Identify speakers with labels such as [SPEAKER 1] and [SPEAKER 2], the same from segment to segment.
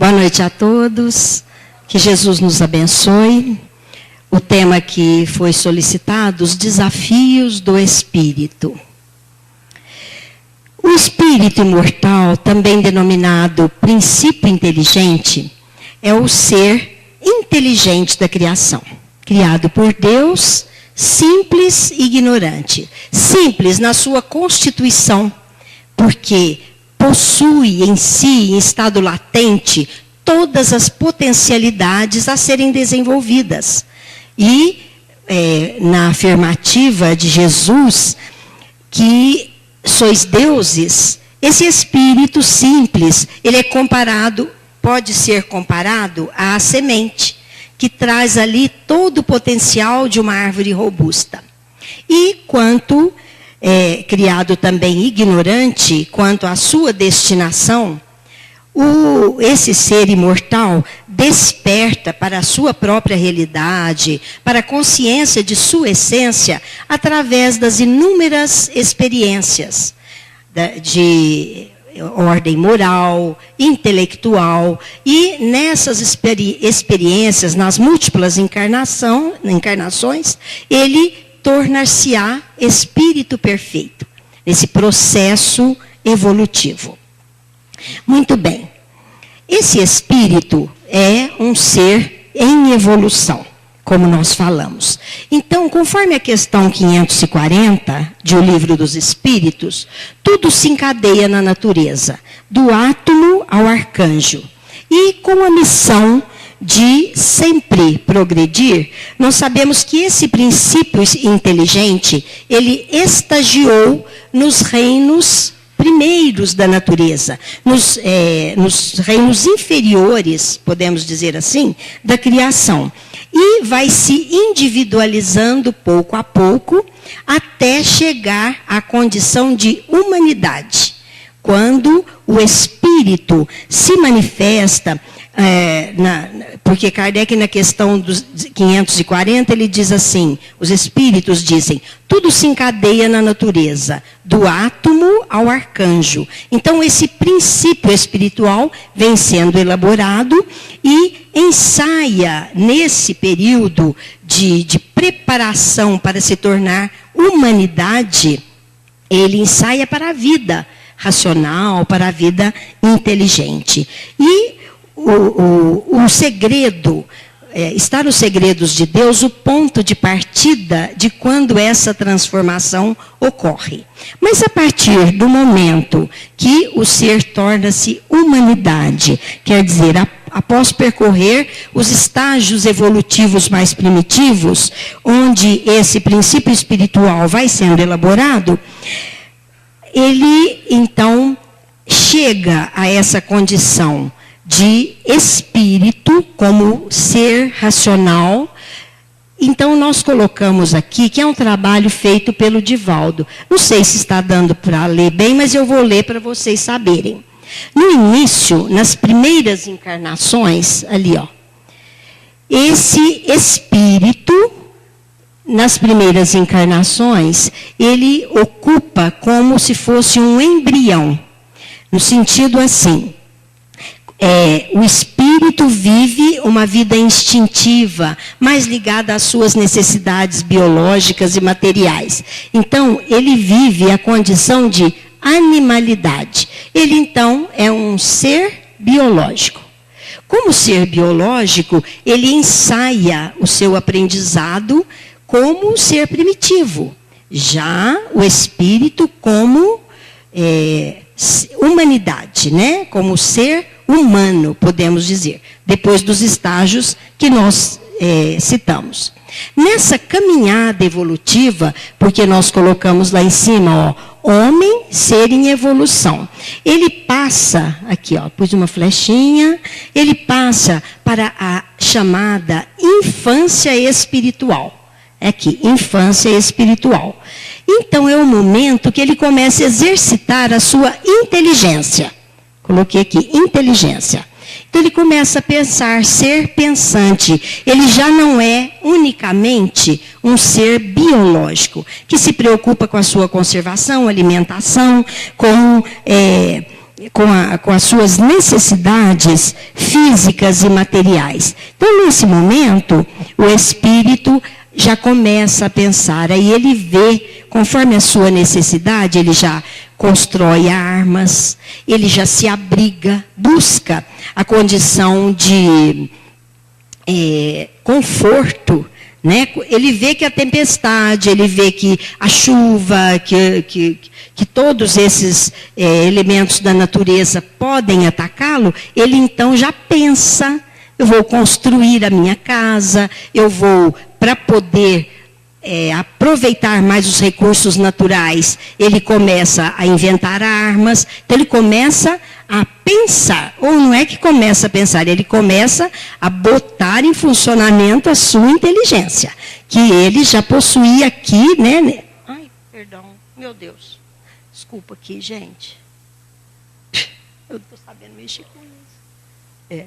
[SPEAKER 1] Boa noite a todos, que Jesus nos abençoe. O tema que foi solicitado, os desafios do Espírito. O Espírito imortal, também denominado princípio inteligente, é o ser inteligente da criação, criado por Deus, simples e ignorante. Simples na sua constituição, porque possui em si, em estado latente, todas as potencialidades a serem desenvolvidas. E na afirmativa de Jesus, que sois deuses, esse espírito simples, ele é comparado, pode ser comparado à semente, que traz ali todo o potencial de uma árvore robusta. E quanto criado também ignorante, quanto à sua destinação, esse ser imortal desperta para a sua própria realidade, para a consciência de sua essência, através das inúmeras experiências de ordem moral, intelectual, e nessas experiências, nas múltiplas encarnações, ele tornar-se-á espírito perfeito, nesse processo evolutivo. Muito bem. Esse espírito é um ser em evolução, como nós falamos. Então, conforme a questão 540 de O Livro dos Espíritos, tudo se encadeia na natureza, do átomo ao arcanjo. E com a missão de sempre progredir, nós sabemos que esse princípio inteligente, ele estagiou nos reinos primeiros da natureza, nos reinos inferiores, podemos dizer assim, da criação. E vai se individualizando pouco a pouco, até chegar à condição de humanidade. Quando o espírito se manifesta, porque Kardec, na questão dos 540, ele diz assim, os espíritos dizem, tudo se encadeia na natureza, do átomo ao arcanjo. Então, esse princípio espiritual vem sendo elaborado e ensaia, nesse período de preparação para se tornar humanidade, ele ensaia para a vida racional, para a vida inteligente. E o segredo, está nos segredos de Deus o ponto de partida de quando essa transformação ocorre. Mas a partir do momento que o ser torna-se humanidade, quer dizer, após percorrer os estágios evolutivos mais primitivos, onde esse princípio espiritual vai sendo elaborado, ele então chega a essa condição de espírito como ser racional. Então, nós colocamos aqui que é um trabalho feito pelo Divaldo. Não sei se está dando para ler bem, mas eu vou ler para vocês saberem. No início, nas primeiras encarnações, ali, ó, esse espírito, nas primeiras encarnações, ele ocupa como se fosse um embrião. No sentido assim, o espírito vive uma vida instintiva, mais ligada às suas necessidades biológicas e materiais. Então, ele vive a condição de animalidade. Ele, então, é um ser biológico. Como ser biológico, ele ensaia o seu aprendizado como ser primitivo. Já o espírito como humanidade, né? Como ser humano, podemos dizer, depois dos estágios que nós citamos. Nessa caminhada evolutiva, porque nós colocamos lá em cima, ó, homem, ser em evolução. Ele passa, aqui, ó, pus uma flechinha, ele passa para a chamada infância espiritual. Aqui, infância espiritual. Então, é o momento que ele começa a exercitar a sua inteligência. Coloquei aqui, inteligência. Então, ele começa a pensar, ser pensante. Ele já não é unicamente um ser biológico, que se preocupa com a sua conservação, alimentação, com com as suas necessidades físicas e materiais. Então, nesse momento, o espírito já começa a pensar, aí ele vê, conforme a sua necessidade, ele já constrói armas, ele já se abriga, busca a condição de conforto, né? Ele vê que a tempestade, ele vê que a chuva, que todos esses elementos da natureza podem atacá-lo, ele então já pensa, eu vou construir a minha casa, eu vou, para poder aproveitar mais os recursos naturais, ele começa a inventar armas, então ele começa a pensar, ou não é que começa a pensar, ele começa a botar em funcionamento a sua inteligência, que ele já possuía aqui, né? Ai, perdão, meu Deus, desculpa aqui, gente. Eu estou sabendo mexer com isso.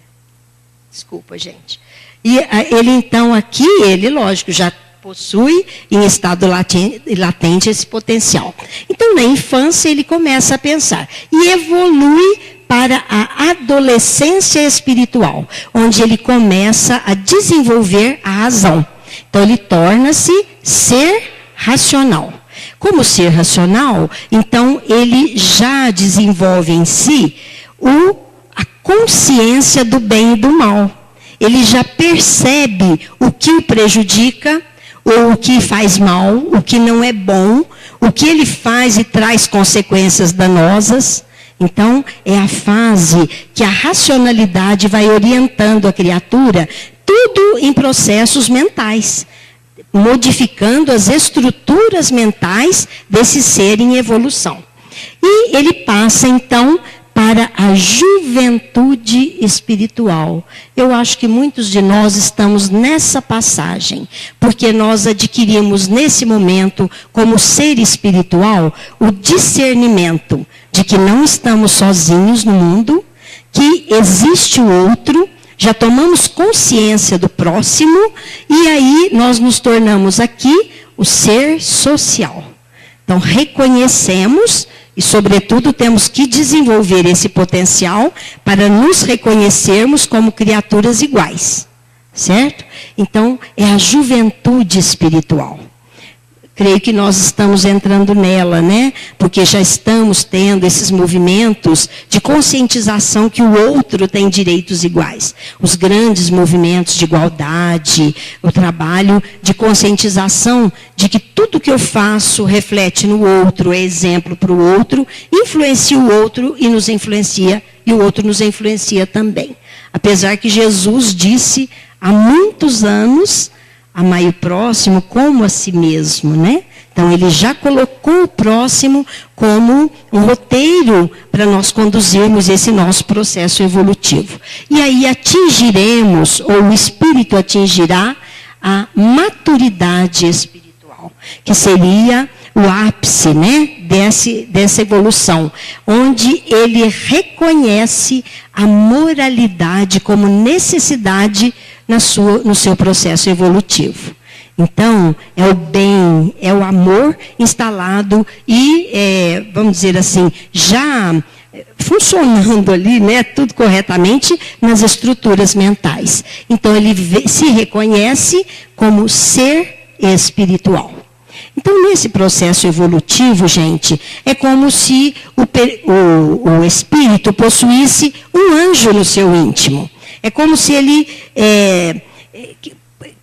[SPEAKER 1] Desculpa, gente. E ele então aqui, ele, lógico, já possui em estado latente esse potencial. Então, na infância, ele começa a pensar e evolui para a adolescência espiritual, onde ele começa a desenvolver a razão. Então, ele torna-se ser racional. Como ser racional, então, ele já desenvolve em si a consciência do bem e do mal. Ele já percebe o que o prejudica, ou o que faz mal, o que não é bom, o que ele faz e traz consequências danosas. Então, é a fase que a racionalidade vai orientando a criatura, tudo em processos mentais, modificando as estruturas mentais desse ser em evolução. E ele passa, então, para a juventude espiritual. Eu acho que muitos de nós estamos nessa passagem, porque nós adquirimos nesse momento, como ser espiritual, o discernimento de que não estamos sozinhos no mundo, que existe o outro, já tomamos consciência do próximo, e aí nós nos tornamos aqui o ser social. Então, reconhecemos e, sobretudo, temos que desenvolver esse potencial para nos reconhecermos como criaturas iguais. Certo? Então, é a juventude espiritual. Creio que nós estamos entrando nela, né? Porque já estamos tendo esses movimentos de conscientização que o outro tem direitos iguais. Os grandes movimentos de igualdade, o trabalho de conscientização de que tudo que eu faço reflete no outro, é exemplo para o outro, influencia o outro e nos influencia, e o outro nos influencia também. Apesar que Jesus disse há muitos anos: amai o próximo como a si mesmo, né? Então, ele já colocou o próximo como um roteiro para nós conduzirmos esse nosso processo evolutivo. E aí atingiremos, ou o espírito atingirá, a maturidade espiritual, que seria o ápice, né, dessa evolução, onde ele reconhece a moralidade como necessidade no seu processo evolutivo. Então, é o bem, é o amor instalado e, vamos dizer assim, já funcionando ali, né, tudo corretamente nas estruturas mentais. Então, ele se reconhece como ser espiritual. Então, nesse processo evolutivo, gente, é como se o espírito possuísse um anjo no seu íntimo. É como se ele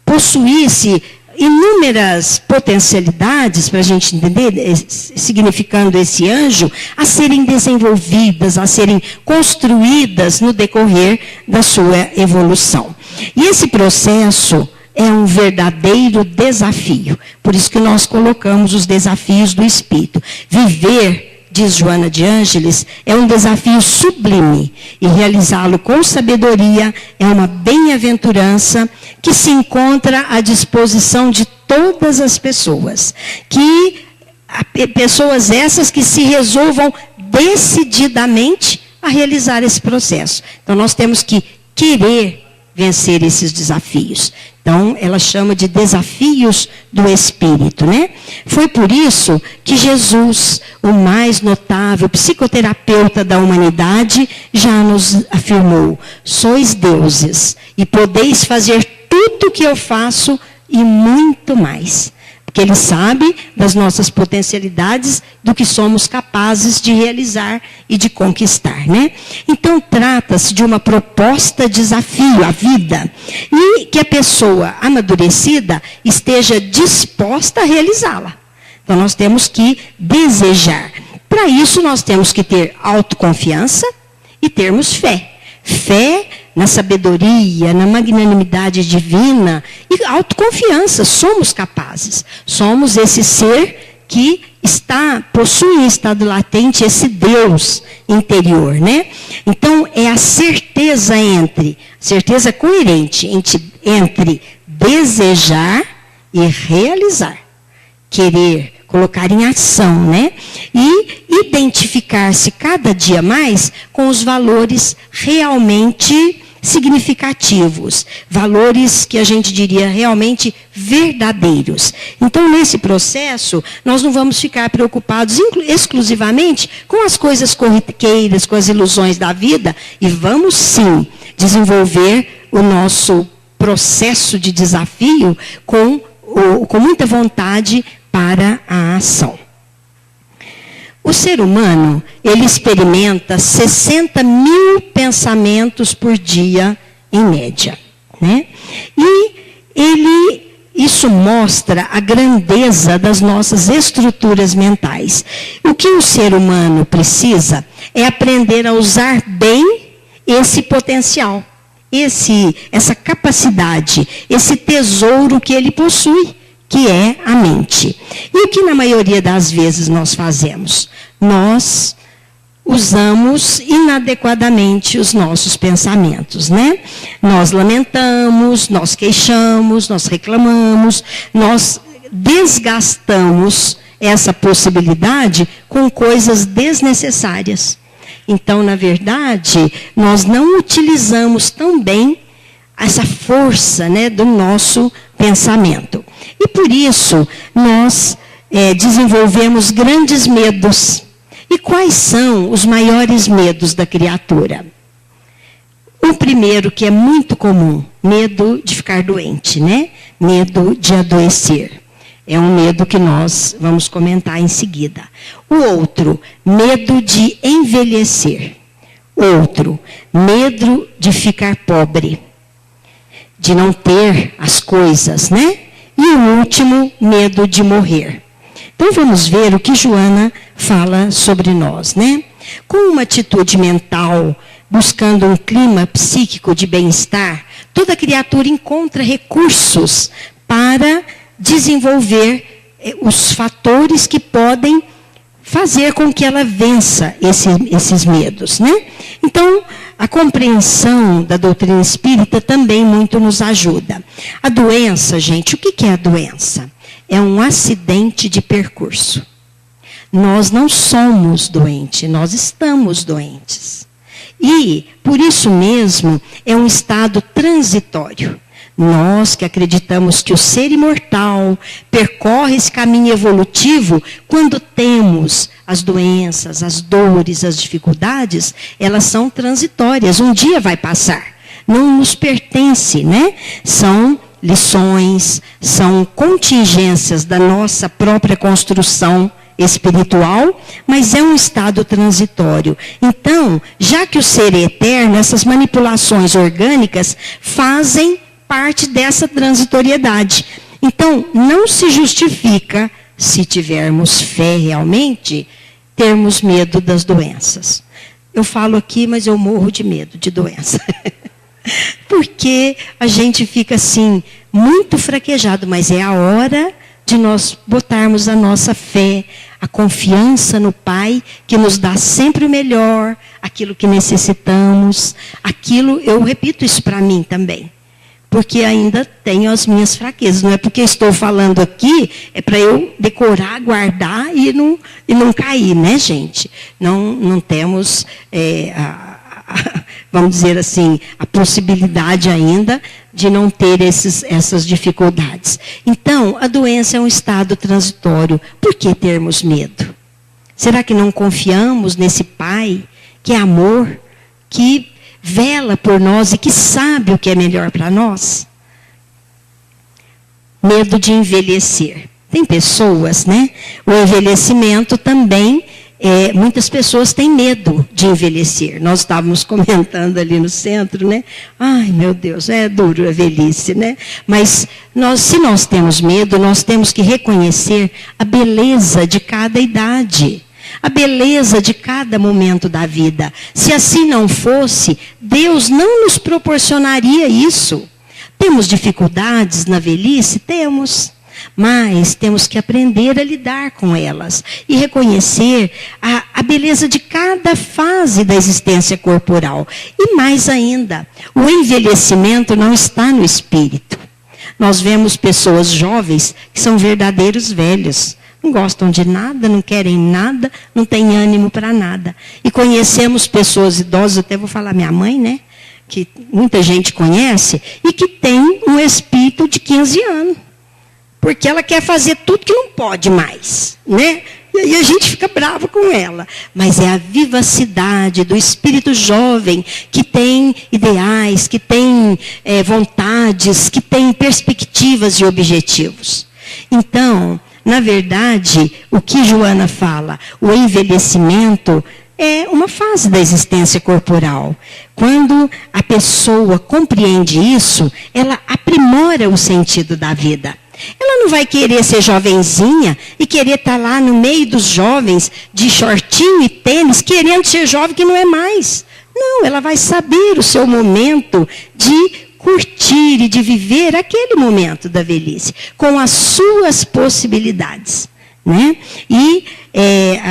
[SPEAKER 1] possuísse inúmeras potencialidades, para a gente entender, significando esse anjo, a serem desenvolvidas, a serem construídas no decorrer da sua evolução. E esse processo é um verdadeiro desafio. Por isso que nós colocamos os desafios do espírito. Viver, diz Joana de Ângeles, é um desafio sublime, e realizá-lo com sabedoria é uma bem-aventurança que se encontra à disposição de todas as pessoas. Pessoas essas que se resolvam decididamente a realizar esse processo. Então, nós temos que querer vencer esses desafios. Então, ela chama de desafios do Espírito, né? Foi por isso que Jesus, o mais notável psicoterapeuta da humanidade, já nos afirmou: sois deuses e podeis fazer tudo o que eu faço e muito mais. Porque Ele sabe das nossas potencialidades, do que somos capazes de realizar e de conquistar, né? Então, trata-se de uma proposta de desafio à vida. E que a pessoa amadurecida esteja disposta a realizá-la. Então, nós temos que desejar. Para isso, nós temos que ter autoconfiança e termos fé. Fé na sabedoria, na magnanimidade divina e autoconfiança. Somos capazes. Somos esse ser que possui em estado latente esse Deus interior, né? Então, é a certeza coerente entre desejar e realizar. Querer, colocar em ação, né? E identificar-se cada dia mais com os valores realmente significativos, valores que a gente diria realmente verdadeiros. Então, nesse processo, nós não vamos ficar preocupados exclusivamente com as coisas corriqueiras, com as ilusões da vida, e vamos sim desenvolver o nosso processo de desafio com muita vontade para a ação. O ser humano, ele experimenta 60 mil pensamentos por dia, em média, né? E isso mostra a grandeza das nossas estruturas mentais. O que o ser humano precisa é aprender a usar bem esse potencial, essa capacidade, esse tesouro que ele possui, que é a mente. E o que na maioria das vezes nós fazemos? Nós usamos inadequadamente os nossos pensamentos, né? Nós lamentamos, nós queixamos, nós reclamamos, nós desgastamos essa possibilidade com coisas desnecessárias. Então, na verdade, nós não utilizamos tão bem essa força, né, do nosso pensamento. E por isso, nós desenvolvemos grandes medos. E quais são os maiores medos da criatura? O primeiro, que é muito comum, medo de ficar doente, né? Medo de adoecer. É um medo que nós vamos comentar em seguida. O outro, medo de envelhecer. Outro, medo de ficar pobre, de não ter as coisas, né? E o último, medo de morrer. Então vamos ver o que Joana fala sobre nós, né? Com uma atitude mental, buscando um clima psíquico de bem-estar, toda criatura encontra recursos para desenvolver os fatores que podem fazer com que ela vença esses medos, né? Então, a compreensão da doutrina espírita também muito nos ajuda. A doença, gente, o que é a doença? É um acidente de percurso. Nós não somos doentes, nós estamos doentes. E, por isso mesmo, é um estado transitório. Nós que acreditamos que o ser imortal percorre esse caminho evolutivo, quando temos as doenças, as dores, as dificuldades, elas são transitórias. Um dia vai passar. Não nos pertence, né? São lições, são contingências da nossa própria construção espiritual, mas é um estado transitório. Então, já que o ser é eterno, essas manipulações orgânicas fazem parte dessa transitoriedade. Então, não se justifica, se tivermos fé realmente, termos medo das doenças. Eu falo aqui, mas eu morro de medo de doença. Porque a gente fica assim, muito fraquejado, mas é a hora de nós botarmos a nossa fé, a confiança no Pai, que nos dá sempre o melhor, aquilo que necessitamos, eu repito isso para mim também. Porque ainda tenho as minhas fraquezas. Não é porque estou falando aqui, é para eu decorar, guardar e não cair, né, gente? Não temos vamos dizer assim, a possibilidade ainda de não ter essas dificuldades. Então, a doença é um estado transitório. Por que termos medo? Será que não confiamos nesse Pai, que é amor, que vela por nós e que sabe o que é melhor para nós? Medo de envelhecer. Tem pessoas, né? O envelhecimento também, muitas pessoas têm medo de envelhecer. Nós estávamos comentando ali no centro, né? Ai, meu Deus, é duro a velhice, né? Mas se nós temos medo, nós temos que reconhecer a beleza de cada idade. A beleza de cada momento da vida. Se assim não fosse, Deus não nos proporcionaria isso. Temos dificuldades na velhice? Temos. Mas temos que aprender a lidar com elas e reconhecer a beleza de cada fase da existência corporal. E mais ainda, o envelhecimento não está no espírito. Nós vemos pessoas jovens que são verdadeiros velhos. Não gostam de nada, não querem nada, não têm ânimo para nada. E conhecemos pessoas idosas, até vou falar minha mãe, né? Que muita gente conhece, e que tem um espírito de 15 anos. Porque ela quer fazer tudo que não pode mais, né? E aí a gente fica bravo com ela. Mas é a vivacidade do espírito jovem, que tem ideais, que tem vontades, que tem perspectivas e objetivos. Então, na verdade, o que Joana fala, o envelhecimento é uma fase da existência corporal. Quando a pessoa compreende isso, ela aprimora o sentido da vida. Ela não vai querer ser jovenzinha e querer estar lá no meio dos jovens, de shortinho e tênis, querendo ser jovem que não é mais. Não, ela vai saber o seu momento de curtir e de viver aquele momento da velhice, com as suas possibilidades, né? E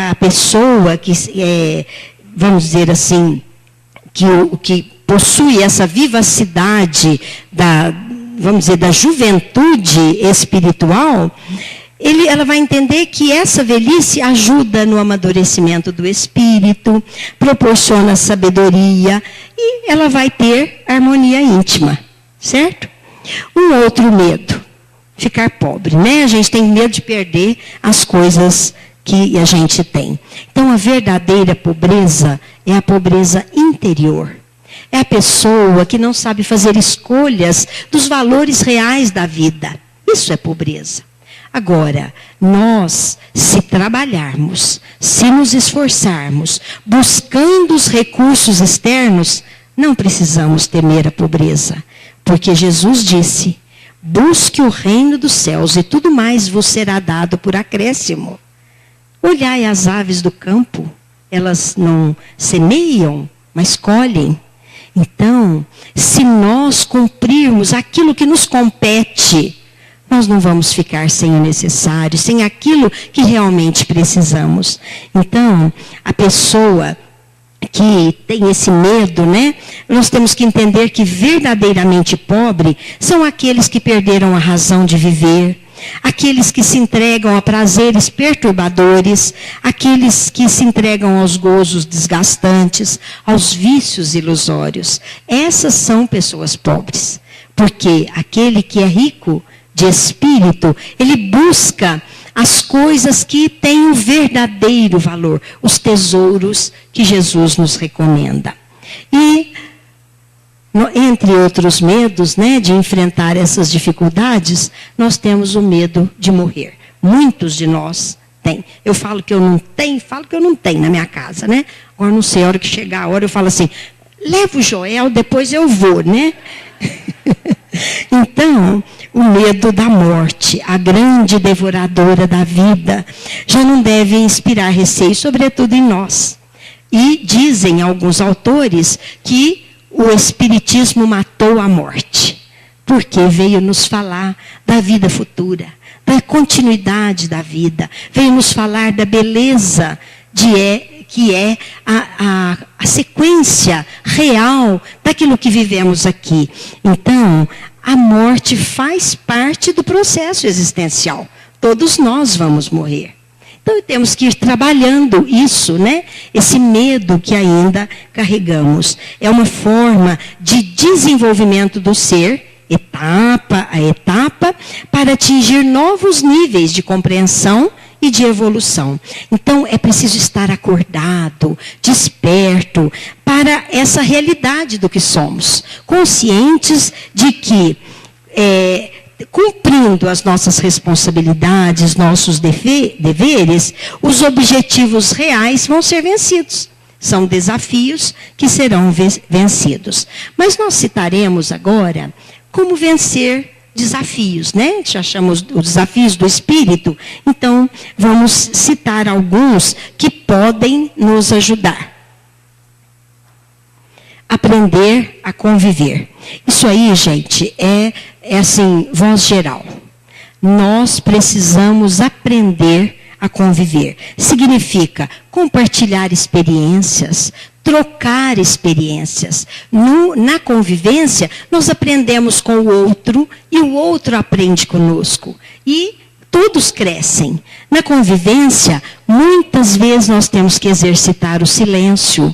[SPEAKER 1] a pessoa que, vamos dizer assim, que possui essa vivacidade vamos dizer, da juventude espiritual, ela vai entender que essa velhice ajuda no amadurecimento do espírito, proporciona sabedoria e ela vai ter harmonia íntima, certo? Um outro medo, ficar pobre, né? A gente tem medo de perder as coisas que a gente tem. Então, a verdadeira pobreza é a pobreza interior. É a pessoa que não sabe fazer escolhas dos valores reais da vida. Isso é pobreza. Agora, nós, se trabalharmos, se nos esforçarmos, buscando os recursos externos, não precisamos temer a pobreza. Porque Jesus disse, busque o reino dos céus e tudo mais vos será dado por acréscimo. Olhai as aves do campo, elas não semeiam, mas colhem. Então, se nós cumprirmos aquilo que nos compete, nós não vamos ficar sem o necessário, sem aquilo que realmente precisamos. Então, a pessoa que tem esse medo, né? Nós temos que entender que verdadeiramente pobre são aqueles que perderam a razão de viver, aqueles que se entregam a prazeres perturbadores, aqueles que se entregam aos gozos desgastantes, aos vícios ilusórios. Essas são pessoas pobres. Porque aquele que é rico de espírito, ele busca as coisas que têm o verdadeiro valor, os tesouros que Jesus nos recomenda. E entre outros medos, né, de enfrentar essas dificuldades, nós temos o medo de morrer. Muitos de nós têm. Eu falo que eu não tenho na minha casa, né? Agora não sei, a hora que chegar a hora eu falo assim, leva o Joel, depois eu vou, né? Então, o medo da morte, a grande devoradora da vida, já não deve inspirar receio, sobretudo em nós. E dizem alguns autores que o Espiritismo matou a morte, porque veio nos falar da vida futura, da continuidade da vida, veio nos falar da beleza que é a sequência real daquilo que vivemos aqui. Então, a morte faz parte do processo existencial. Todos nós vamos morrer. Então, temos que ir trabalhando isso, né? Esse medo que ainda carregamos. É uma forma de desenvolvimento do ser, etapa a etapa, para atingir novos níveis de compreensão e de evolução. Então, é preciso estar acordado, desperto, para essa realidade do que somos. Conscientes de que, cumprindo as nossas responsabilidades, nossos deveres, os objetivos reais vão ser vencidos. São desafios que serão vencidos. Mas nós citaremos agora como vencer desafios, né? Já chamamos os desafios do espírito. Então, vamos citar alguns que podem nos ajudar. Aprender a conviver. Isso aí, gente, é assim, voz geral. Nós precisamos aprender a conviver. Significa compartilhar experiências, trocar experiências. Na convivência, nós aprendemos com o outro e o outro aprende conosco. E todos crescem. Na convivência, muitas vezes nós temos que exercitar o silêncio,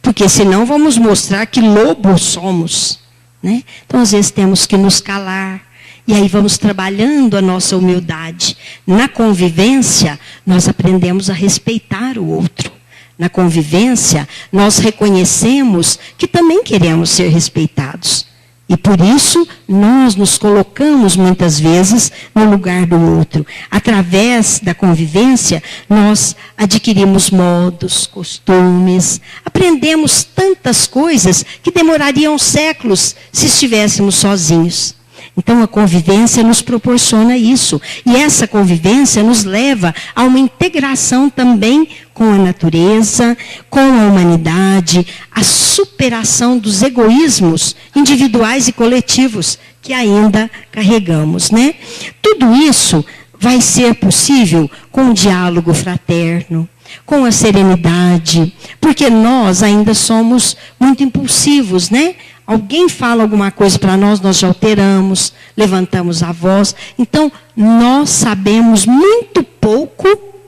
[SPEAKER 1] porque senão vamos mostrar que lobos somos, né? Então, às vezes, temos que nos calar. E aí vamos trabalhando a nossa humildade. Na convivência, nós aprendemos a respeitar o outro. Na convivência, nós reconhecemos que também queremos ser respeitados. E por isso, nós nos colocamos muitas vezes no lugar do outro. Através da convivência, nós adquirimos modos, costumes, aprendemos tantas coisas que demorariam séculos se estivéssemos sozinhos. Então, a convivência nos proporciona isso. E essa convivência nos leva a uma integração também com a natureza, com a humanidade, a superação dos egoísmos individuais e coletivos que ainda carregamos, né? Tudo isso vai ser possível com o diálogo fraterno, com a serenidade, porque nós ainda somos muito impulsivos, né? Alguém fala alguma coisa para nós, nós já alteramos, levantamos a voz. Então, nós sabemos muito pouco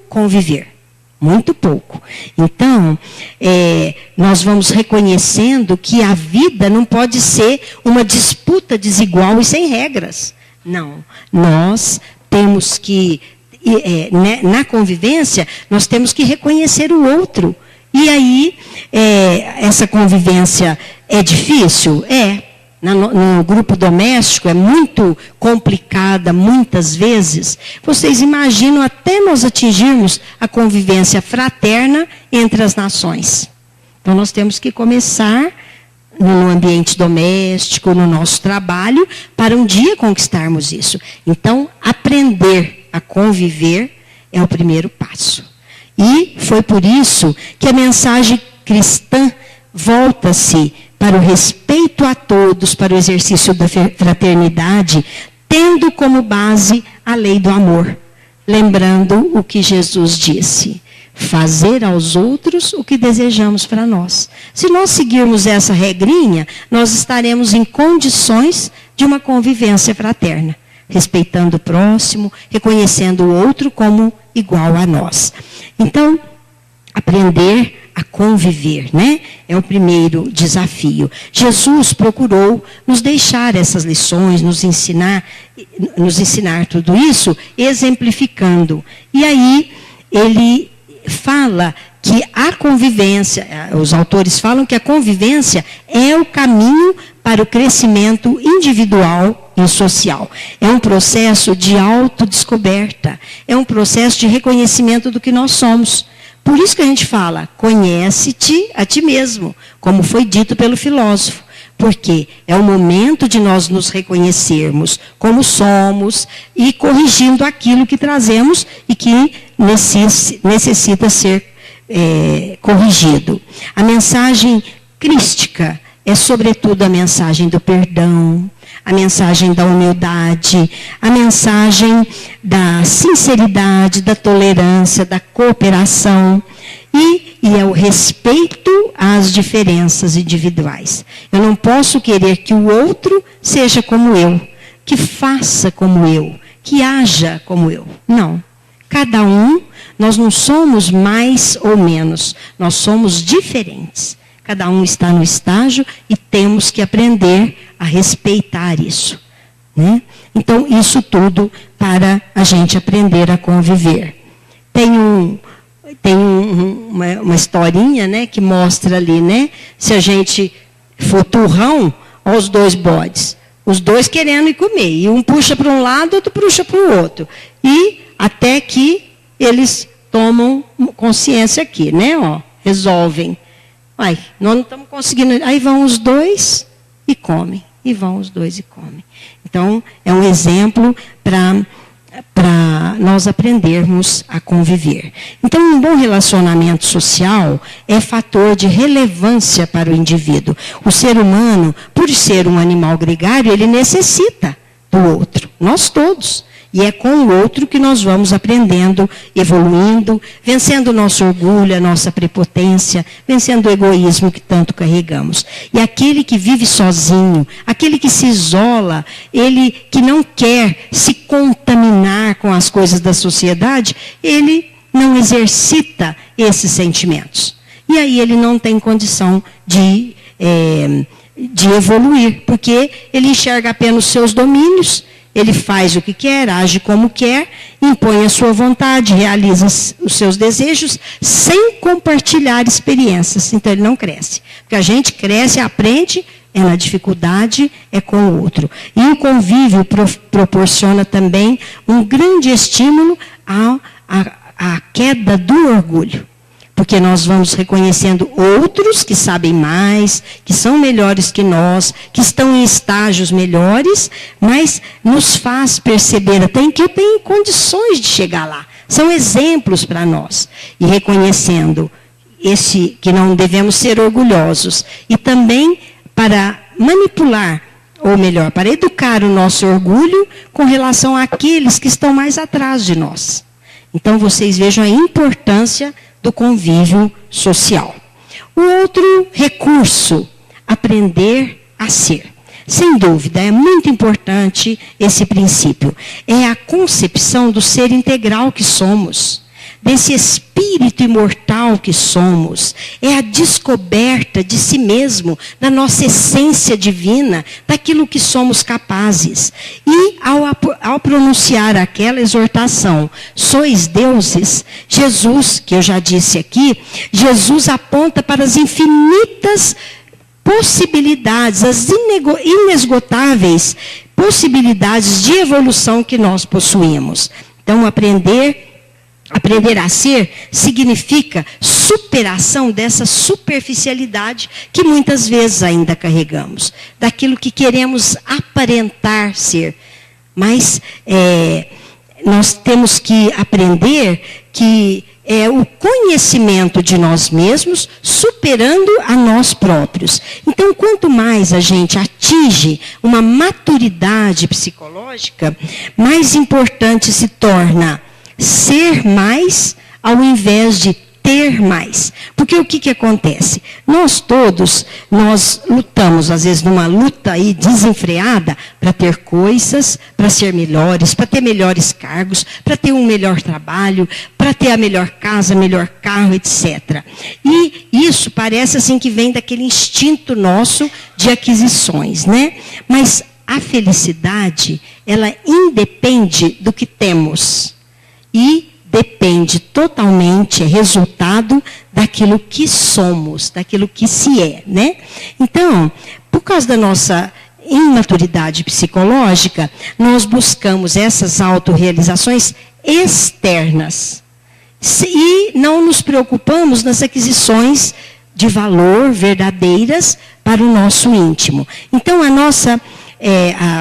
[SPEAKER 1] conviver. Muito pouco. Então, nós vamos reconhecendo que a vida não pode ser uma disputa desigual e sem regras. Não. Nós temos que, na convivência, nós temos que reconhecer o outro. E aí, essa convivência é difícil? No grupo doméstico é muito complicada, muitas vezes. Vocês imaginam até nós atingirmos a convivência fraterna entre as nações. Então, nós temos que começar no ambiente doméstico, no nosso trabalho, para um dia conquistarmos isso. Então, aprender a conviver é o primeiro passo. E foi por isso que a mensagem cristã volta-se para o respeito a todos, para o exercício da fraternidade, tendo como base a lei do amor. Lembrando o que Jesus disse: fazer aos outros o que desejamos para nós. Se nós seguirmos essa regrinha, nós estaremos em condições de uma convivência fraterna, respeitando o próximo, reconhecendo o outro como igual a nós. Então, aprender a conviver, né? É o primeiro desafio. Jesus procurou nos deixar essas lições, nos ensinar tudo isso, exemplificando. E aí, ele fala que a convivência, os autores falam que a convivência é o caminho para o crescimento individual e social. É um processo de autodescoberta, é um processo de reconhecimento do que nós somos. Por isso que a gente fala, conhece-te a ti mesmo, como foi dito pelo filósofo. Porque é o momento de nós nos reconhecermos como somos e corrigindo aquilo que trazemos e que necessita ser corrigido. A mensagem crística é, sobretudo, a mensagem do perdão, a mensagem da humildade, a mensagem da sinceridade, da tolerância, da cooperação e é o respeito às diferenças individuais. Eu não posso querer que o outro seja como eu, que faça como eu, que haja como eu. Não. cada um, nós não somos mais ou menos, nós somos diferentes. Cada um está no estágio e temos que aprender a respeitar isso, né? Então, isso tudo para a gente aprender a conviver. Tem uma historinha, né, que mostra ali, né? Se a gente for turrão, aos 2 bodes. Os 2 querendo ir comer. E um puxa para um lado, outro puxa para o outro. E até que eles tomam consciência aqui, né? Ó, resolvem. Ai, nós não estamos conseguindo. Aí vão os 2 e comem. E vão os 2 e comem. Então, é um exemplo para nós aprendermos a conviver. Então, um bom relacionamento social é fator de relevância para o indivíduo. O ser humano, por ser um animal gregário, ele necessita do outro. Nós todos. E é com o outro que nós vamos aprendendo, evoluindo, vencendo o nosso orgulho, a nossa prepotência, vencendo o egoísmo que tanto carregamos. E aquele que vive sozinho, aquele que se isola, ele que não quer se contaminar com as coisas da sociedade, ele não exercita esses sentimentos. E aí ele não tem condição de evoluir, porque ele enxerga apenas os seus domínios. Ele faz o que quer, age como quer, impõe a sua vontade, realiza os seus desejos, sem compartilhar experiências. Então, ele não cresce. Porque a gente cresce, aprende, é na dificuldade, é com o outro. E o convívio proporciona também um grande estímulo à queda do orgulho. Porque nós vamos reconhecendo outros que sabem mais, que são melhores que nós, que estão em estágios melhores, mas nos faz perceber até que eu tenho condições de chegar lá. São exemplos para nós. E reconhecendo que não devemos ser orgulhosos. E também para manipular, ou melhor, para educar o nosso orgulho com relação àqueles que estão mais atrás de nós. Então, vocês vejam a importância do convívio social. O outro recurso, aprender a ser. Sem dúvida, é muito importante esse princípio. É a concepção do ser integral que somos, desse espírito imortal que somos. É a descoberta de si mesmo, da nossa essência divina, daquilo que somos capazes. E ao pronunciar aquela exortação, sois deuses, Jesus, que eu já disse aqui, Jesus aponta para as infinitas possibilidades, as inesgotáveis possibilidades de evolução que nós possuímos. Então, aprender a ser significa superação dessa superficialidade que muitas vezes ainda carregamos, daquilo que queremos aparentar ser. Mas nós temos que aprender que é o conhecimento de nós mesmos superando a nós próprios. Então, quanto mais a gente atinge uma maturidade psicológica, mais importante se torna ser mais ao invés de ter mais. Porque o que acontece? Nós todos, lutamos, às vezes, numa luta aí desenfreada para ter coisas, para ser melhores, para ter melhores cargos, para ter um melhor trabalho, para ter a melhor casa, melhor carro, etc. E isso parece assim que vem daquele instinto nosso de aquisições, né? Mas a felicidade, ela independe do que temos. E depende totalmente, é resultado daquilo que somos, daquilo que se é, né? Então, por causa da nossa imaturidade psicológica, nós buscamos essas autorrealizações externas. E não nos preocupamos nas aquisições de valor verdadeiras para o nosso íntimo. Então,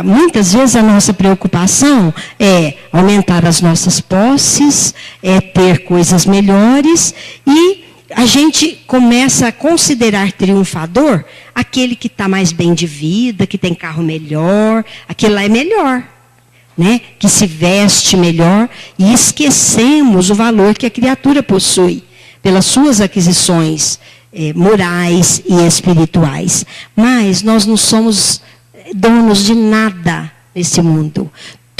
[SPEAKER 1] muitas vezes a nossa preocupação é aumentar as nossas posses, é ter coisas melhores, e a gente começa a considerar triunfador aquele que está mais bem de vida, que tem carro melhor, aquele lá é melhor, né? Que se veste melhor, e esquecemos o valor que a criatura possui pelas suas aquisições morais e espirituais. Mas nós não somos donos de nada nesse mundo.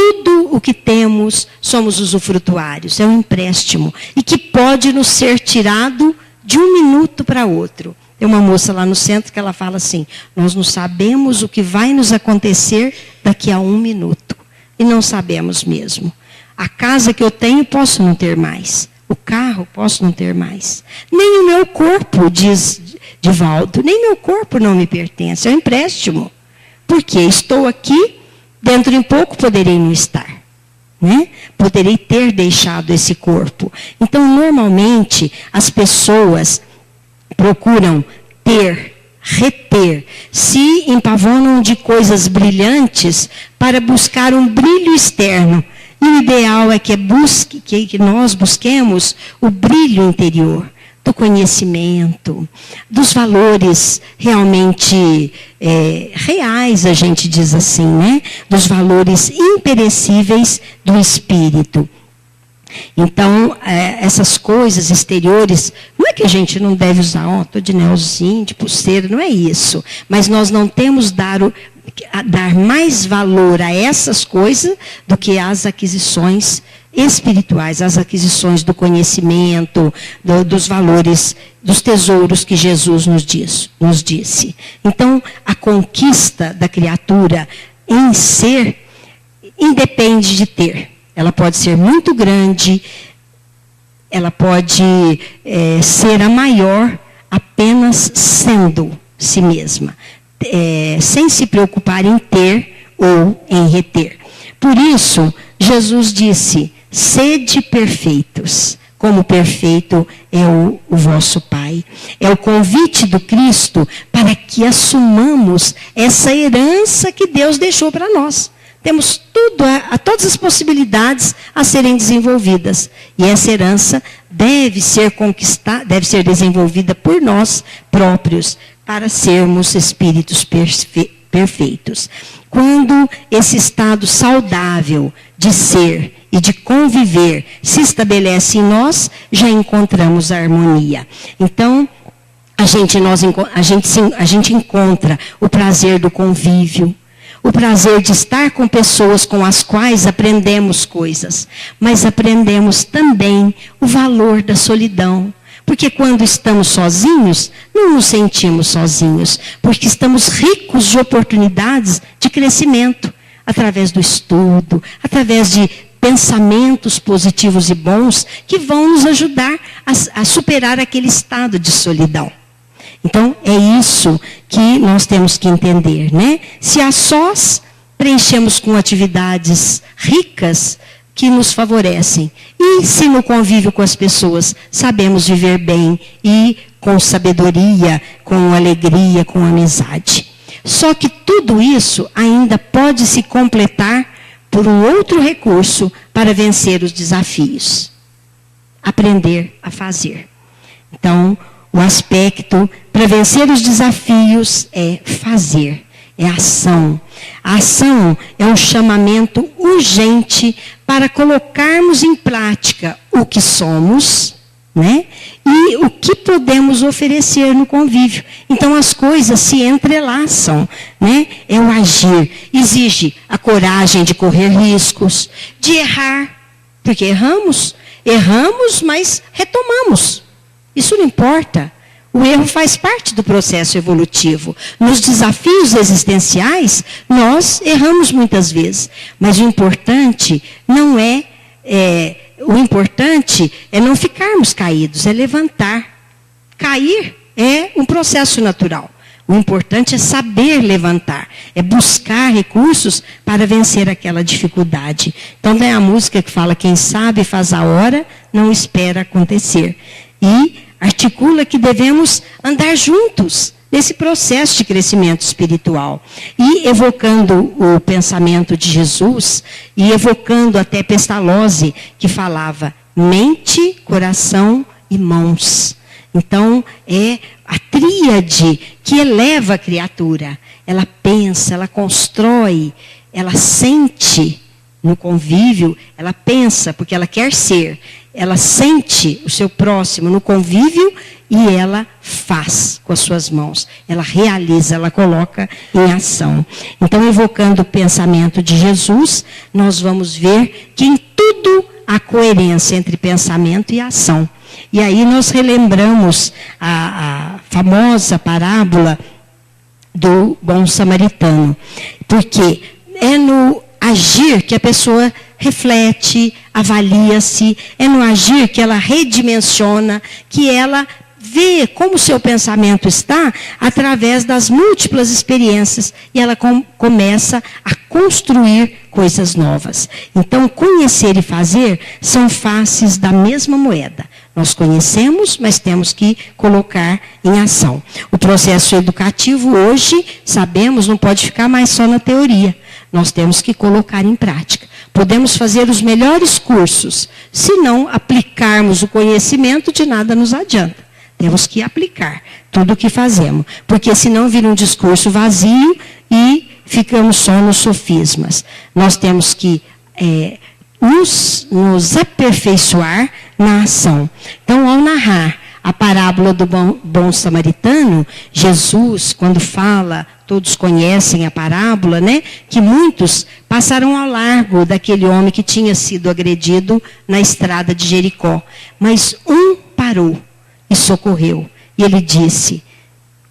[SPEAKER 1] tudo o que temos somos usufrutuários, é um empréstimo, e que pode nos ser tirado de um minuto para outro. Tem uma moça lá no centro que ela fala assim: nós não sabemos o que vai nos acontecer daqui a um minuto. E não sabemos mesmo. A casa que eu tenho, posso não ter mais. O carro, posso não ter mais. Nem o meu corpo, diz Divaldo, nem meu corpo não me pertence, é um empréstimo. Porque estou aqui, dentro de pouco poderei não estar. Né? Poderei ter deixado esse corpo. Então, normalmente, as pessoas procuram ter, reter, se empavonam de coisas brilhantes para buscar um brilho externo. E o ideal é que nós busquemos o brilho interior, do conhecimento, dos valores realmente reais, a gente diz assim, né? Dos valores imperecíveis do espírito. Então, essas coisas exteriores, não é que a gente não deve usar, estou de anelzinho, de pulseira, não é isso. Mas nós não temos dar mais valor a essas coisas do que às aquisições espirituais, as aquisições do conhecimento, dos valores, dos tesouros que Jesus nos disse. Então, a conquista da criatura em ser independe de ter. Ela pode ser muito grande, ela pode ser a maior apenas sendo si mesma, sem se preocupar em ter ou em reter. Por isso, Jesus disse: sede perfeitos, como perfeito é o vosso Pai. É o convite do Cristo para que assumamos essa herança que Deus deixou para nós. Temos todas as possibilidades a serem desenvolvidas. E essa herança deve ser conquistada, deve ser desenvolvida por nós próprios, para sermos espíritos perfeitos. Quando esse estado saudável de ser e de conviver se estabelece em nós, já encontramos a harmonia. Então, a gente encontra o prazer do convívio, o prazer de estar com pessoas com as quais aprendemos coisas, mas aprendemos também o valor da solidão. Porque quando estamos sozinhos, não nos sentimos sozinhos, porque estamos ricos de oportunidades de crescimento, através do estudo, através de pensamentos positivos e bons que vão nos ajudar a superar aquele estado de solidão. Então, é isso que nós temos que entender, né? Se a sós, preenchemos com atividades ricas que nos favorecem. E se no convívio com as pessoas sabemos viver bem e com sabedoria, com alegria, com amizade. Só que tudo isso ainda pode se completar por um outro recurso para vencer os desafios. Aprender a fazer. Então, o aspecto para vencer os desafios é fazer, é ação. A ação é um chamamento urgente para colocarmos em prática o que somos, né? E o que podemos oferecer no convívio. Então as coisas se entrelaçam, né? É o agir. Exige a coragem de correr riscos, de errar, porque erramos, mas retomamos. Isso não importa. O erro faz parte do processo evolutivo. Nos desafios existenciais, nós erramos muitas vezes. Mas o importante não o importante é não ficarmos caídos, é levantar. Cair é um processo natural. O importante é saber levantar, é buscar recursos para vencer aquela dificuldade. Então, tem a música que fala: quem sabe faz a hora, não espera acontecer. E articula que devemos andar juntos nesse processo de crescimento espiritual. E evocando o pensamento de Jesus, e evocando até Pestalozzi, que falava mente, coração e mãos. Então, é a tríade que eleva a criatura. Ela pensa, ela constrói, ela sente no convívio, ela pensa, porque ela quer ser. Ela sente o seu próximo no convívio e ela faz com as suas mãos. Ela realiza, ela coloca em ação. Então, evocando o pensamento de Jesus, nós vamos ver que em tudo há coerência entre pensamento e ação. E aí nós relembramos a famosa parábola do bom samaritano. Porque é no agir que a pessoa reflete, avalia-se, é no agir que ela redimensiona, que ela vê como o seu pensamento está através das múltiplas experiências e ela começa a construir coisas novas. Então, conhecer e fazer são faces da mesma moeda. Nós conhecemos, mas temos que colocar em ação. O processo educativo hoje, sabemos, não pode ficar mais só na teoria. Nós temos que colocar em prática. Podemos fazer os melhores cursos, se não aplicarmos o conhecimento, de nada nos adianta. Temos que aplicar tudo o que fazemos, porque senão vira um discurso vazio e ficamos só nos sofismas. Nós temos que nos aperfeiçoar na ação. Então, ao narrar a parábola do bom samaritano, Jesus, quando fala, todos conhecem a parábola, né? Que muitos passaram ao largo daquele homem que tinha sido agredido na estrada de Jericó. Mas um parou e socorreu. E ele disse,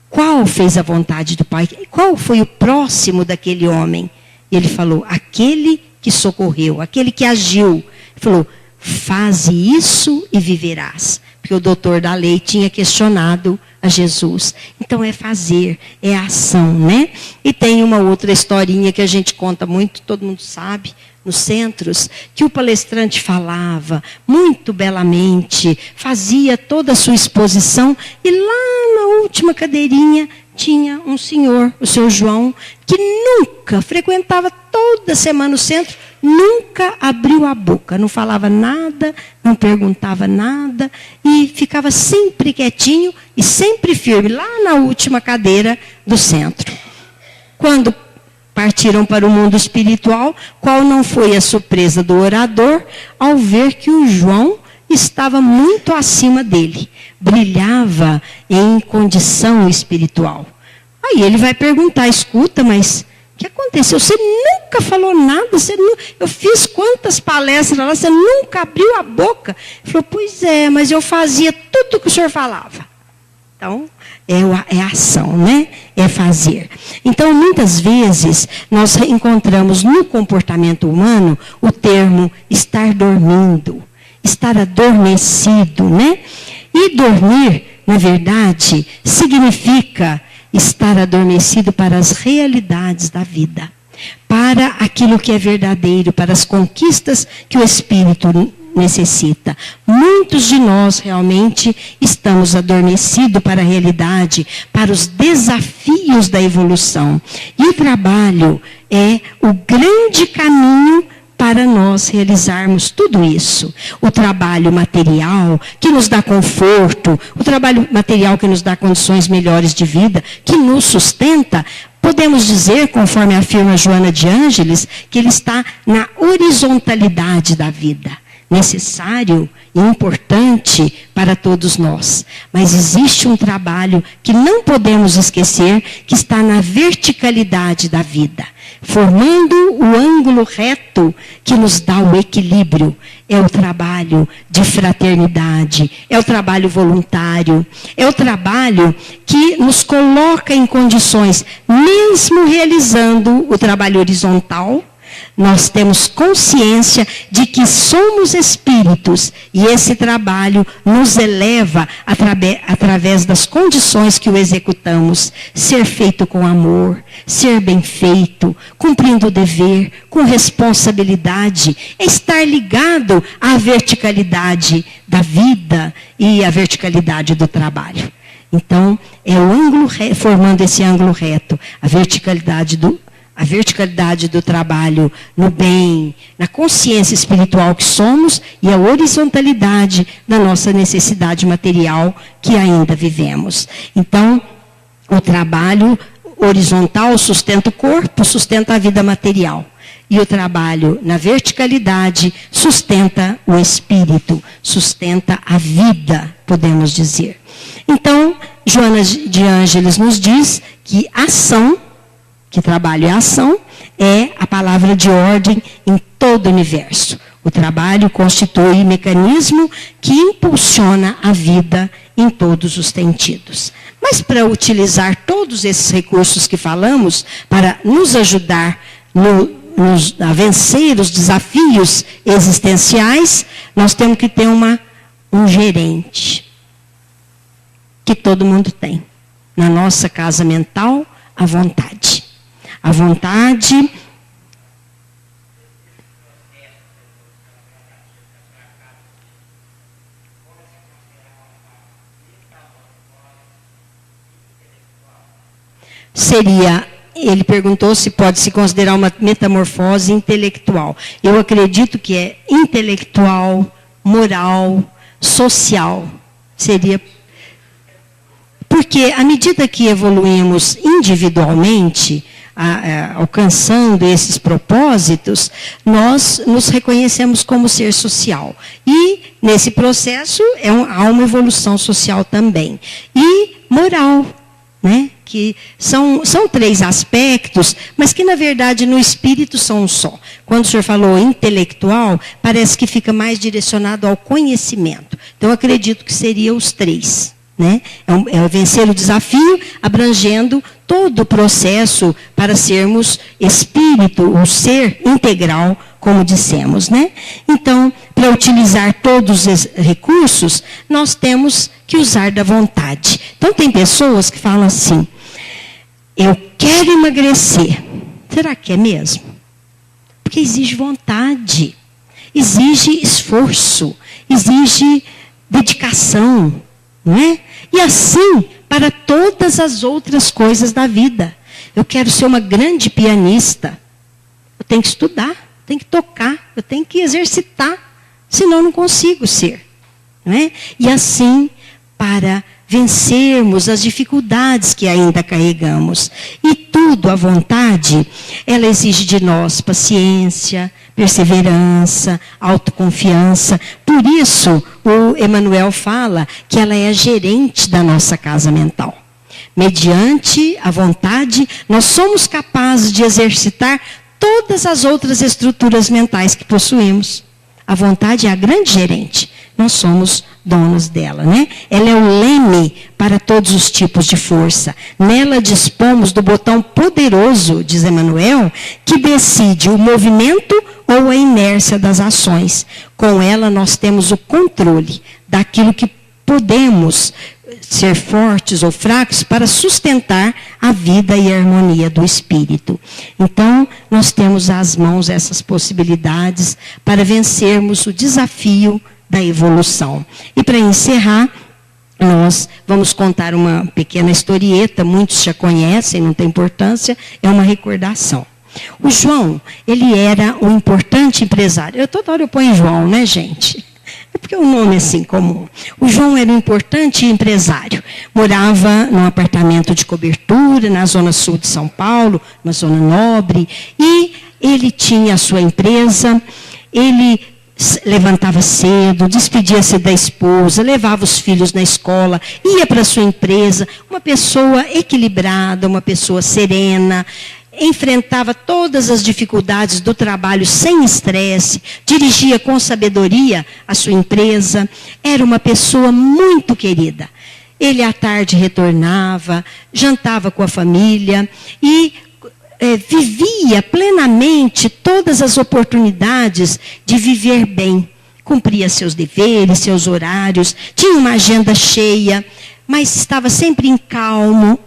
[SPEAKER 1] qual fez a vontade do Pai? Qual foi o próximo daquele homem? E ele falou, aquele que socorreu, aquele que agiu. Ele falou, faze isso e viverás. Porque o doutor da lei tinha questionado a Jesus. Então é fazer, é ação, né? E tem uma outra historinha que a gente conta muito, todo mundo sabe, nos centros, que o palestrante falava muito belamente, fazia toda a sua exposição, e lá na última cadeirinha tinha um senhor, o seu João, que nunca frequentava toda semana o centro, nunca abriu a boca, não falava nada, não perguntava nada, e ficava sempre quietinho e sempre firme, lá na última cadeira do centro. Quando partiram para o mundo espiritual, qual não foi a surpresa do orador ao ver que o João estava muito acima dele, brilhava em condição espiritual. Aí ele vai perguntar, escuta, mas o que aconteceu? Você nunca falou nada, eu fiz quantas palestras lá, você nunca abriu a boca. Ele falou, pois é, mas eu fazia tudo o que o senhor falava. Então, é ação, né? É fazer. Então, muitas vezes, nós encontramos no comportamento humano o termo estar dormindo, estar adormecido, né? E dormir, na verdade, significa estar adormecido para as realidades da vida, para aquilo que é verdadeiro, para as conquistas que o Espírito necessita. Muitos de nós realmente estamos adormecidos para a realidade, para os desafios da evolução. E o trabalho é o grande caminho para nós realizarmos tudo isso. O trabalho material, que nos dá conforto, o trabalho material que nos dá condições melhores de vida, que nos sustenta, podemos dizer, conforme afirma Joana de Ângeles, que ele está na horizontalidade da vida. Necessário e importante para todos nós. Mas existe um trabalho que não podemos esquecer, que está na verticalidade da vida, formando o ângulo reto que nos dá o equilíbrio. É o trabalho de fraternidade, é o trabalho voluntário, é o trabalho que nos coloca em condições, mesmo realizando o trabalho horizontal, nós temos consciência de que somos espíritos e esse trabalho nos eleva através das condições que o executamos. Ser feito com amor, ser bem feito, cumprindo o dever, com responsabilidade, é estar ligado à verticalidade da vida e à verticalidade do trabalho. Então, é o ângulo formando esse ângulo reto, a verticalidade do trabalho no bem, na consciência espiritual que somos e a horizontalidade da nossa necessidade material que ainda vivemos. Então, o trabalho horizontal sustenta o corpo, sustenta a vida material. E o trabalho na verticalidade sustenta o espírito, sustenta a vida, podemos dizer. Então, Joana de Ângeles nos diz que ação, que trabalho é ação, é a palavra de ordem em todo o universo. O trabalho constitui mecanismo que impulsiona a vida em todos os sentidos. Mas para utilizar todos esses recursos que falamos, para nos ajudar a vencer os desafios existenciais, nós temos que ter um gerente, que todo mundo tem. Na nossa casa mental, a vontade. A vontade seria, ele perguntou se pode se considerar uma metamorfose intelectual. Eu acredito que é intelectual, moral, social. Seria. Porque à medida que evoluímos individualmente, alcançando esses propósitos, nós nos reconhecemos como ser social. E nesse processo há uma evolução social também. E moral, né? Que são 3 aspectos, mas que na verdade no espírito são um só. Quando o senhor falou intelectual, parece que fica mais direcionado ao conhecimento. Então eu acredito que seria os 3. Né? É vencer o desafio, abrangendo todo o processo para sermos espírito, o ser integral, como dissemos. Né? Então, para utilizar todos os recursos, nós temos que usar da vontade. Então, tem pessoas que falam assim, eu quero emagrecer. Será que é mesmo? Porque exige vontade, exige esforço, exige dedicação. Não é? E assim para todas as outras coisas da vida. Eu quero ser uma grande pianista. Eu tenho que estudar, tenho que tocar, eu tenho que exercitar, senão eu não consigo ser. Não é? E assim para vencermos as dificuldades que ainda carregamos. E tudo, a vontade, ela exige de nós paciência, perseverança, autoconfiança. Por isso, o Emmanuel fala que ela é a gerente da nossa casa mental. Mediante a vontade, nós somos capazes de exercitar todas as outras estruturas mentais que possuímos. A vontade é a grande gerente. Nós somos donos dela, né? Ela é o leme para todos os tipos de força. Nela dispomos do botão poderoso, diz Emmanuel, que decide o movimento ou a inércia das ações. Com ela nós temos o controle daquilo que podemos ser fortes ou fracos para sustentar a vida e a harmonia do espírito. Então, nós temos às mãos essas possibilidades para vencermos o desafio da evolução. E para encerrar, nós vamos contar uma pequena historieta, muitos já conhecem, não tem importância, é uma recordação. O João, ele era um importante empresário. Toda hora eu ponho João, né, gente? É porque é um nome assim comum. O João era um importante empresário. Morava num apartamento de cobertura, na zona sul de São Paulo, uma zona nobre. E ele tinha a sua empresa, ele levantava cedo, despedia-se da esposa, levava os filhos na escola, ia para a sua empresa, uma pessoa equilibrada, uma pessoa serena, enfrentava todas as dificuldades do trabalho sem estresse, dirigia com sabedoria a sua empresa, era uma pessoa muito querida. Ele à tarde retornava, jantava com a família e vivia plenamente todas as oportunidades de viver bem. Cumpria seus deveres, seus horários, tinha uma agenda cheia, mas estava sempre calmo,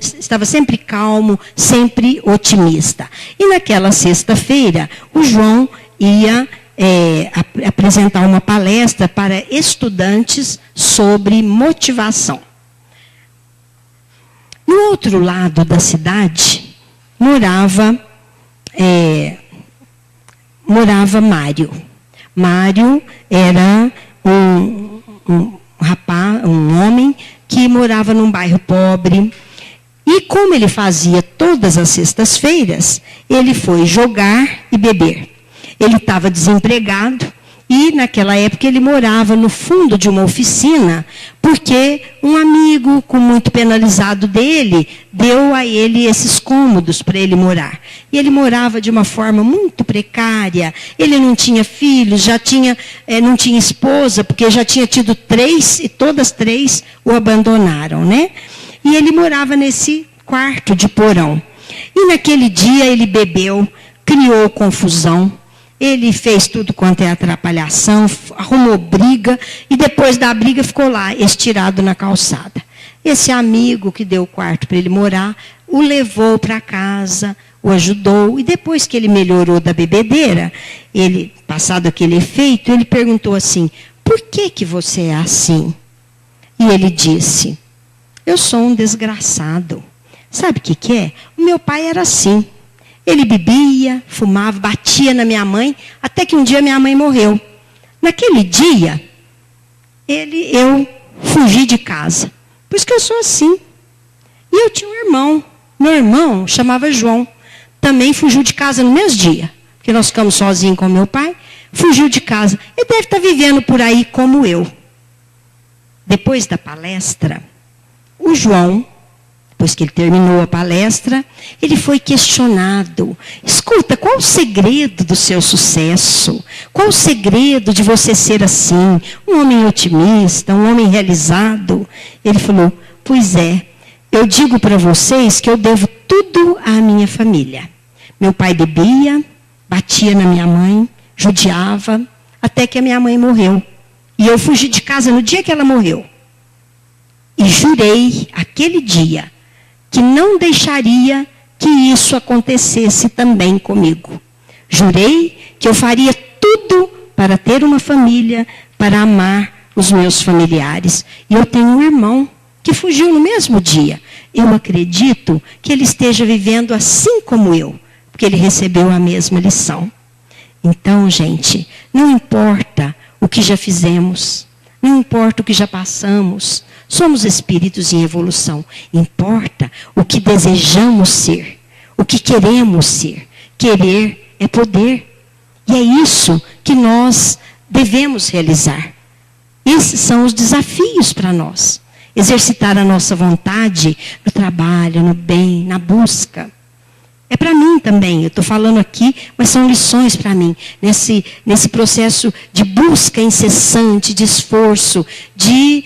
[SPEAKER 1] sempre otimista. E naquela sexta-feira, o João ia apresentar uma palestra para estudantes sobre motivação. No outro lado da cidade, morava Mário. Mário era um homem que morava num bairro pobre. E como ele fazia todas as sextas-feiras, ele foi jogar e beber. Ele estava desempregado e, naquela época, ele morava no fundo de uma oficina, porque um amigo, com muito penalizado dele, deu a ele esses cômodos para ele morar. E ele morava de uma forma muito precária, ele não tinha filhos, não tinha esposa, porque já tinha tido 3 e todas 3 o abandonaram, né? E ele morava nesse quarto de porão. E naquele dia ele bebeu, criou confusão, ele fez tudo quanto é atrapalhação, arrumou briga, e depois da briga ficou lá, estirado na calçada. Esse amigo que deu o quarto para ele morar, o levou para casa, o ajudou, e depois que ele melhorou da bebedeira, passado aquele efeito, ele perguntou assim: por que você é assim? E ele disse: eu sou um desgraçado. Sabe o que é? O meu pai era assim. Ele bebia, fumava, batia na minha mãe, até que um dia minha mãe morreu. Naquele dia, eu fugi de casa. Por isso que eu sou assim. E eu tinha um irmão. Meu irmão chamava João. Também fugiu de casa no mesmo dia. Porque nós ficamos sozinhos com meu pai. Fugiu de casa. Ele deve estar vivendo por aí como eu. Depois da palestra, o João, depois que ele terminou a palestra, ele foi questionado. Escuta, qual o segredo do seu sucesso? Qual o segredo de você ser assim? Um homem otimista, um homem realizado? Ele falou: pois é, eu digo para vocês que eu devo tudo à minha família. Meu pai bebia, batia na minha mãe, judiava, até que a minha mãe morreu. E eu fugi de casa no dia que ela morreu. E jurei, aquele dia, que não deixaria que isso acontecesse também comigo. Jurei que eu faria tudo para ter uma família, para amar os meus familiares. E eu tenho um irmão que fugiu no mesmo dia. Eu acredito que ele esteja vivendo assim como eu, porque ele recebeu a mesma lição. Então, gente, não importa o que já fizemos, não importa o que já passamos, somos espíritos em evolução. Importa o que desejamos ser, o que queremos ser. Querer é poder. E é isso que nós devemos realizar. Esses são os desafios para nós. Exercitar a nossa vontade no trabalho, no bem, na busca. É para mim também, eu estou falando aqui, mas são lições para mim. Nesse processo de busca incessante, de esforço, de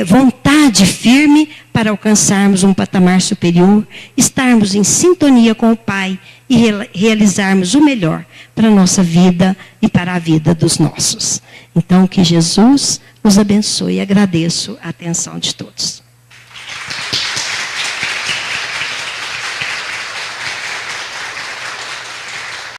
[SPEAKER 1] vontade firme para alcançarmos um patamar superior, estarmos em sintonia com o Pai e realizarmos o melhor para a nossa vida e para a vida dos nossos. Então, que Jesus nos abençoe. Agradeço a atenção de todos.